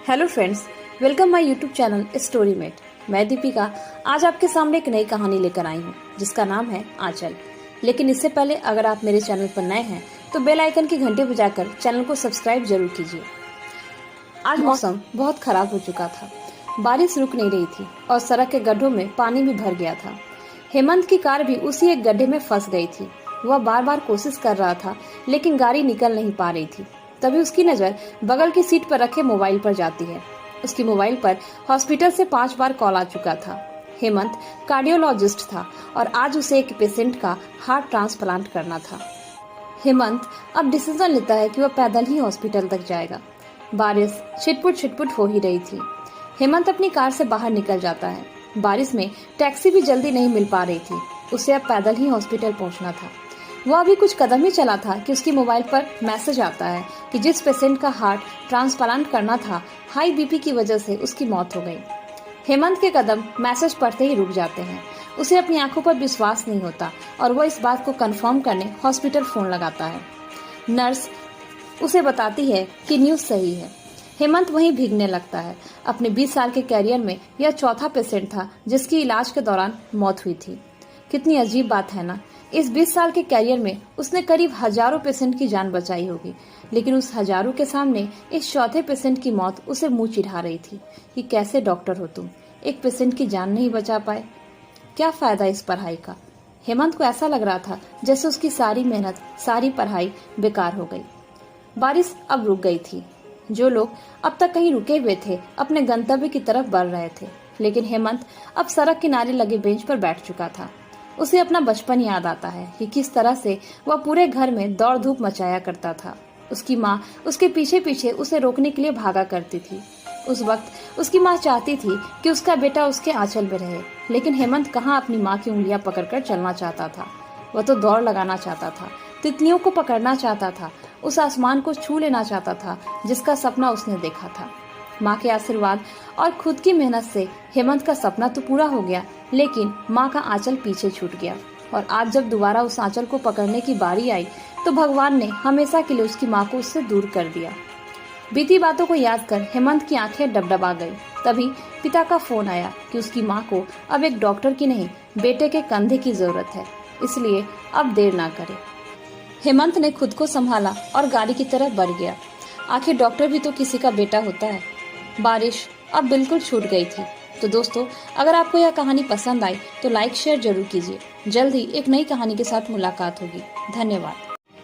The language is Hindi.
Hello friends, welcome my YouTube channel story mate. मैं दीपिका आज आपके सामने एक नई कहानी लेकर आई हूँ जिसका नाम है आंचल। लेकिन इससे पहले अगर आप मेरे चैनल पर नए हैं तो बेल आइकन की घंटी बजाकर चैनल को सब्सक्राइब जरूर कीजिए। आज मौसम बहुत खराब हो चुका था, बारिश रुक नहीं रही थी और सड़क के गड्ढों में पानी भी भर गया था। हेमंत की कार भी उसी एक गड्ढे में फंस गई थी। वह बार बार कोशिश कर रहा था लेकिन गाड़ी निकल नहीं पा रही थी। तभी उसकी नजर बगल की सीट पर रखे मोबाइल पर जाती है। उसकी मोबाइल पर हॉस्पिटल से 5 बार कॉल आ चुका था। हेमंत कार्डियोलॉजिस्ट था और आज उसे एक पेशेंट का हार्ट ट्रांसप्लांट करना था। हेमंत अब डिसीजन लेता है कि वह पैदल ही हॉस्पिटल तक जाएगा। बारिश छिटपुट हो ही रही थी। हेमंत अपनी कार से बाहर निकल जाता है। बारिश में टैक्सी भी जल्दी नहीं मिल पा रही थी। उसे अब पैदल ही हॉस्पिटल पहुंचना था। वह अभी कुछ कदम ही चला था कि उसकी मोबाइल पर मैसेज आता है कि जिस पेशेंट का हार्ट ट्रांसप्लांट करना था, हाई बीपी की वजह से उसकी मौत हो गई। हेमंत के कदम मैसेज पढ़ते ही रुक जाते हैं। उसे अपनी आंखों पर विश्वास नहीं होता और वह इस बात को कंफर्म करने हॉस्पिटल फोन लगाता है। नर्स उसे बताती है कि न्यूज सही है। हेमंत वहीं भीगने लगता है। अपने 20 साल के कैरियर में यह चौथा पेशेंट था जिसकी इलाज के दौरान मौत हुई थी। कितनी अजीब बात है ना। इस 20 साल के कैरियर में उसने करीब हजारों पेशेंट की जान बचाई होगी, लेकिन उस हजारों के सामने इस चौथे पेशेंट की मौत उसे मुंह चिढ़ा रही थी कि कैसे डॉक्टर हो तुम, एक पेशेंट की जान नहीं बचा पाए। क्या फायदा इस पढ़ाई का। हेमंत को ऐसा लग रहा था जैसे उसकी सारी मेहनत, सारी पढ़ाई बेकार हो गई। बारिश अब रुक गई थी। जो लोग अब तक कहीं रुके हुए थे अपने गंतव्य की तरफ बढ़ रहे थे, लेकिन हेमंत अब सड़क किनारे लगे बेंच पर बैठ चुका था। उसे अपना बचपन याद आता है कि किस तरह से वह पूरे घर में दौड़ धूप मचाया करता था। उसकी माँ उसके पीछे पीछे उसे रोकने के लिए भागा करती थी। उस वक्त उसकी माँ चाहती थी कि उसका बेटा उसके आंचल में रहे, लेकिन हेमंत कहाँ अपनी माँ की उंगलियां पकड़कर चलना चाहता था। वह तो दौड़ लगाना चाहता था, तितलियों को पकड़ना चाहता था, उस आसमान को छू लेना चाहता था जिसका सपना उसने देखा था। माँ के आशीर्वाद और खुद की मेहनत से हेमंत का सपना तो पूरा हो गया, लेकिन माँ का आंचल पीछे छूट गया। और आज जब दोबारा उस आंचल को पकड़ने की बारी आई तो भगवान ने हमेशा के लिए उसकी माँ को उससे दूर कर दिया। बीती बातों को याद कर हेमंत की आंखें डबडबा गई। तभी पिता का फोन आया कि उसकी माँ को अब एक डॉक्टर की नहीं, बेटे के कंधे की जरूरत है, इसलिए अब देर ना करे। हेमंत ने खुद को संभाला और गाड़ी की तरफ बढ़ गया। आखिर डॉक्टर भी तो किसी का बेटा होता है। बारिश अब बिल्कुल छूट गई थी। तो दोस्तों, अगर आपको यह कहानी पसंद आई तो लाइक शेयर जरूर कीजिए। जल्द ही एक नई कहानी के साथ मुलाकात होगी। धन्यवाद।